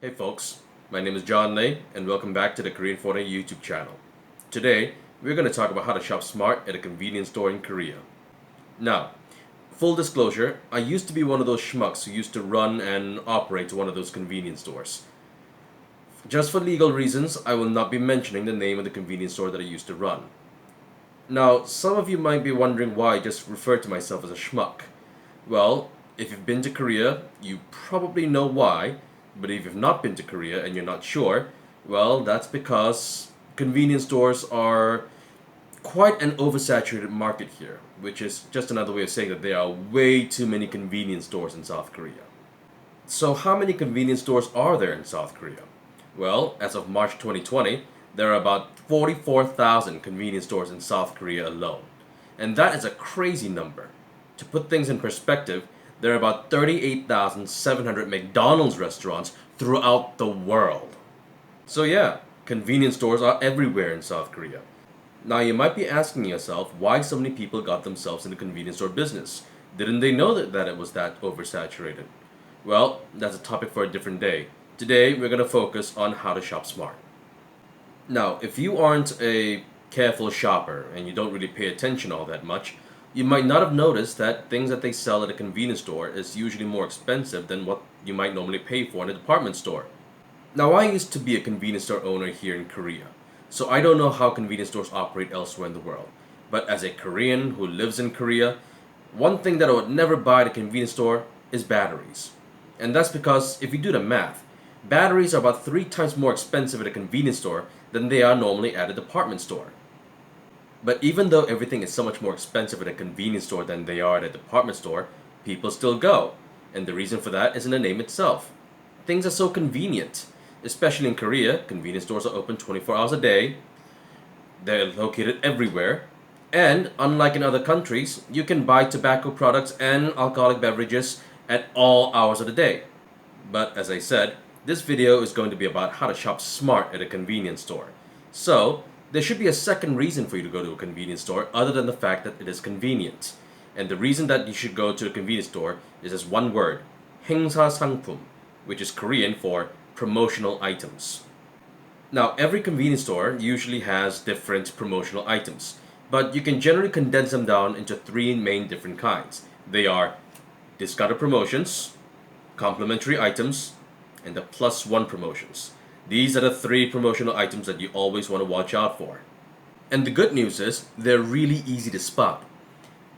Hey folks, my name is John Lay and welcome back to the Korean Phone YouTube channel. Today, we're going to talk about how to shop smart at a convenience store in Korea. Now, full disclosure, I used to be one of those schmucks who used to run and operate one of those convenience stores. Just for legal reasons, I will not be mentioning the name of the convenience store that I used to run. Now, some of you might be wondering why I just referred to myself as a schmuck. Well, if you've been to Korea, you probably know why, but if you've not been to Korea and you're not sure, well, that's because convenience stores are quite an oversaturated market here, which is just another way of saying that there are way too many convenience stores in South Korea. So, how many convenience stores are there in South Korea? Well, as of March 2020, there are about 44,000 convenience stores in South Korea alone. And that is a crazy number. To put things in perspective, there are about 38,700 McDonald's restaurants throughout the world. So, yeah, convenience stores are everywhere in South Korea. Now, you might be asking yourself why so many people got themselves in the convenience store business. Didn't they know that it was that oversaturated? Well, that's a topic for a different day. Today, we're going to focus on how to shop smart. Now, if you aren't a careful shopper and you don't really pay attention all that much, you might not have noticed that things that they sell at a convenience store is usually more expensive than what you might normally pay for in a department store. Now, I used to be a convenience store owner here in Korea, so I don't know how convenience stores operate elsewhere in the world. But as a Korean who lives in Korea, one thing that I would never buy at a convenience store is batteries. And that's because if you do the math, batteries are about 3 times more expensive at a convenience store than they are normally at a department store. But even though everything is so much more expensive at a convenience store than they are at a department store, people still go. And the reason for that is in the name itself. Things are so convenient. Especially in Korea, convenience stores are open 24 hours a day. They're located everywhere. And unlike in other countries, you can buy tobacco products and alcoholic beverages at all hours of the day. But as I said, this video is going to be about how to shop smart at a convenience store. So, there should be a second reason for you to go to a convenience store other than the fact that it is convenient. And the reason that you should go to a convenience store is just one word, 행사 상품, which is Korean for promotional items. Now, every convenience store usually has different promotional items, but you can generally condense them down into 3 main different kinds. They are discounted promotions, complimentary items, and the +1 promotions. These are the 3 promotional items that you always want to watch out for. And the good news is, they're really easy to spot.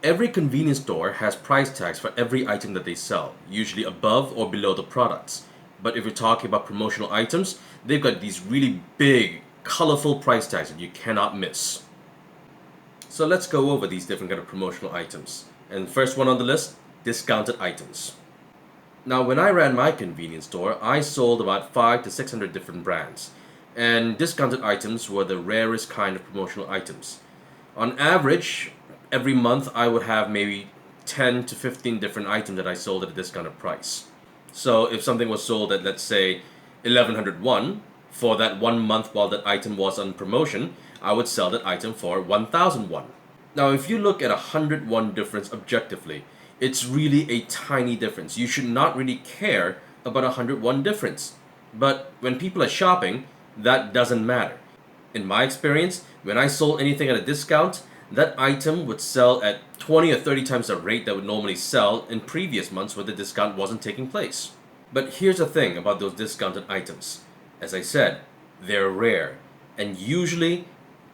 Every convenience store has price tags for every item that they sell, usually above or below the products. But if you're talking about promotional items, they've got these really big, colorful price tags that you cannot miss. So let's go over these different kind of promotional items. And first one on the list, discounted items. Now, when I ran my convenience store, I sold about 500 to 600 different brands, and discounted items were the rarest kind of promotional items. On average, every month I would have maybe 10 to 15 different items that I sold at a discounted price. So, if something was sold at, let's say, 1101, for that 1 month while that item was on promotion, I would sell that item for 1001. Now, if you look at a 101 difference objectively, it's really a tiny difference. You should not really care about a 101 difference. But when people are shopping, that doesn't matter. In my experience, when I sold anything at a discount, that item would sell at 20 or 30 times the rate that would normally sell in previous months where the discount wasn't taking place. But here's the thing about those discounted items. As I said, they're rare, and usually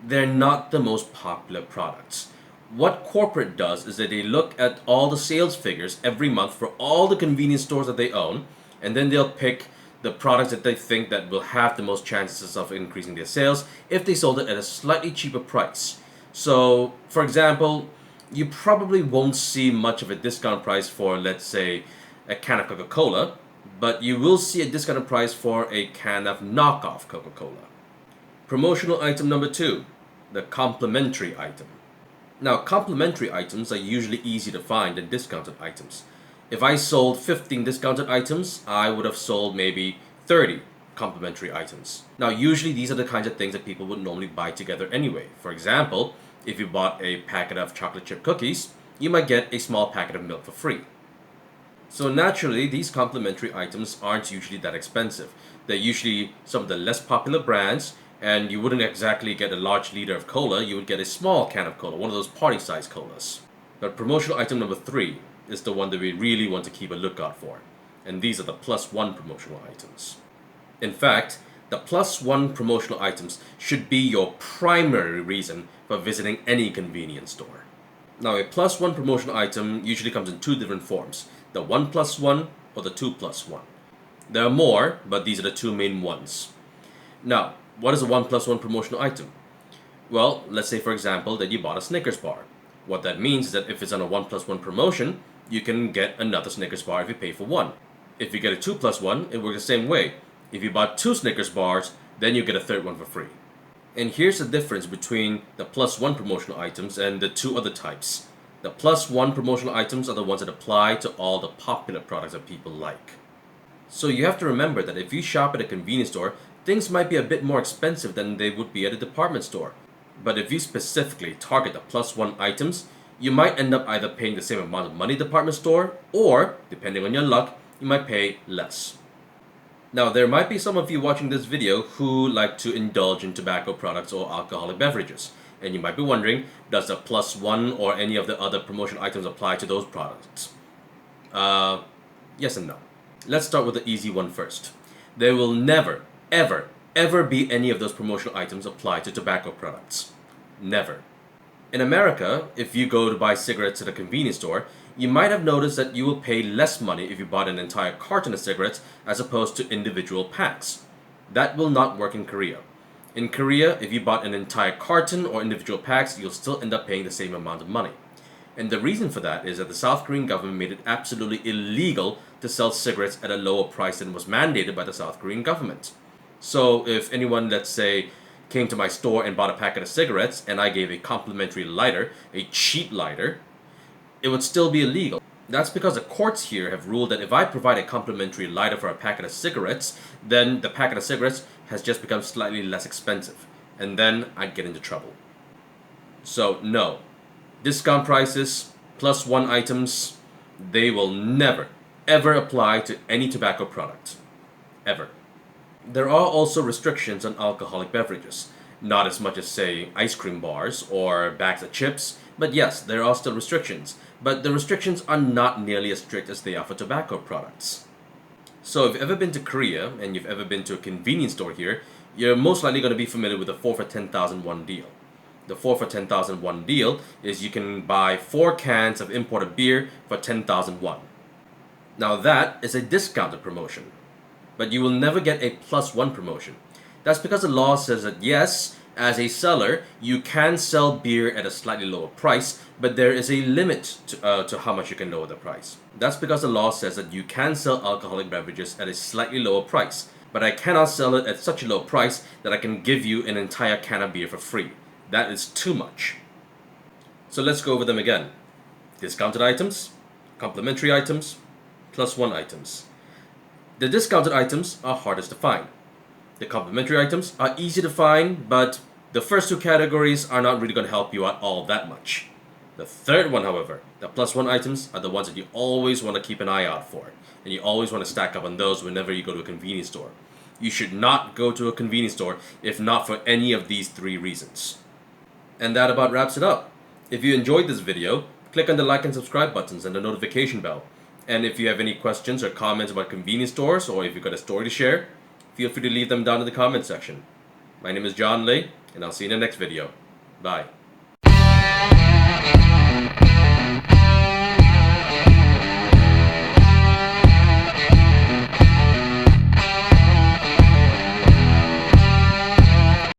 they're not the most popular products. What corporate does is that they look at all the sales figures every month for all the convenience stores that they own, and then they'll pick the products that they think that will have the most chances of increasing their sales if they sold it at a slightly cheaper price. So, for example, you probably won't see much of a discount price for, let's say, a can of Coca-Cola, but you will see a discounted price for a can of knockoff Coca-Cola. Promotional item number 2, the complimentary item. Now, complimentary items are usually easy to find than discounted items. If I sold 15 discounted items, I would have sold maybe 30 complimentary items. Now, usually these are the kinds of things that people would normally buy together anyway. For example, if you bought a packet of chocolate chip cookies, you might get a small packet of milk for free. So naturally, these complementary items aren't usually that expensive. They're usually some of the less popular brands, and you wouldn't exactly get a large liter of cola, you would get a small can of cola, one of those party-sized colas. But promotional item number 3 is the one that we really want to keep a lookout for, and these are the +1 promotional items. In fact, the +1 promotional items should be your primary reason for visiting any convenience store. Now, a +1 promotional item usually comes in two different forms, the 1+1 or the 2+1. There are more, but these are the two main ones. Now, what is a 1+1 promotional item? Well, let's say for example that you bought a Snickers bar. What that means is that if it's on a 1+1 promotion, you can get another Snickers bar if you pay for one. If you get a 2+1, it works the same way. If you bought 2 Snickers bars, then you get a third one for free. And here's the difference between the +1 promotional items and the two other types. The +1 promotional items are the ones that apply to all the popular products that people like. So you have to remember that if you shop at a convenience store, things might be a bit more expensive than they would be at a department store. But if you specifically target the +1 items, you might end up either paying the same amount of money at the department store, or, depending on your luck, you might pay less. Now, there might be some of you watching this video who like to indulge in tobacco products or alcoholic beverages. And you might be wondering, does the +1 or any of the other promotional items apply to those products? Yes and no. Let's start with the easy one first. There will never, ever be any of those promotional items applied to tobacco products. Never. In America, if you go to buy cigarettes at a convenience store, you might have noticed that you will pay less money if you bought an entire carton of cigarettes as opposed to individual packs. That will not work in Korea. In Korea, if you bought an entire carton or individual packs, you'll still end up paying the same amount of money. And the reason for that is that the South Korean government made it absolutely illegal to sell cigarettes at a lower price than was mandated by the South Korean government. So if anyone, let's say, came to my store and bought a packet of cigarettes and I gave a complimentary lighter, a cheap lighter, it would still be illegal. That's because the courts here have ruled that if I provide a complimentary lighter for a packet of cigarettes, then the packet of cigarettes has just become slightly less expensive, and then I'd get into trouble. So no, discount prices, +1 items, they will never, ever apply to any tobacco product. Ever. There are also restrictions on alcoholic beverages. Not as much as, say, ice cream bars or bags of chips, but yes, there are still restrictions. But the restrictions are not nearly as strict as they are for tobacco products. So if you've ever been to Korea and you've ever been to a convenience store here, you're most likely going to be familiar with the 4 for 10,000 won deal. The 4 for 10,000 won deal is you can buy 4 cans of imported beer for 10,000 won. Now that is a discounted promotion, but you will never get a +1 promotion. That's because the law says that yes, as a seller, you can sell beer at a slightly lower price, but there is a limit to how much you can lower the price. That's because the law says that you can sell alcoholic beverages at a slightly lower price, but I cannot sell it at such a low price that I can give you an entire can of beer for free. That is too much. So let's go over them again. Discounted items, complimentary items, +1 items. The discounted items are hardest to find. The complimentary items are easy to find, but the first two categories are not really going to help you out all that much. The third one, however, the +1 items, are the ones that you always want to keep an eye out for, and you always want to stack up on those whenever you go to a convenience store. You should not go to a convenience store if not for any of these 3 reasons. And that about wraps it up. If you enjoyed this video, click on the like and subscribe buttons and the notification bell. And if you have any questions or comments about convenience stores, or if you've got a story to share, feel free to leave them down in the comment section. My name is John Lay, and I'll see you in the next video. Bye.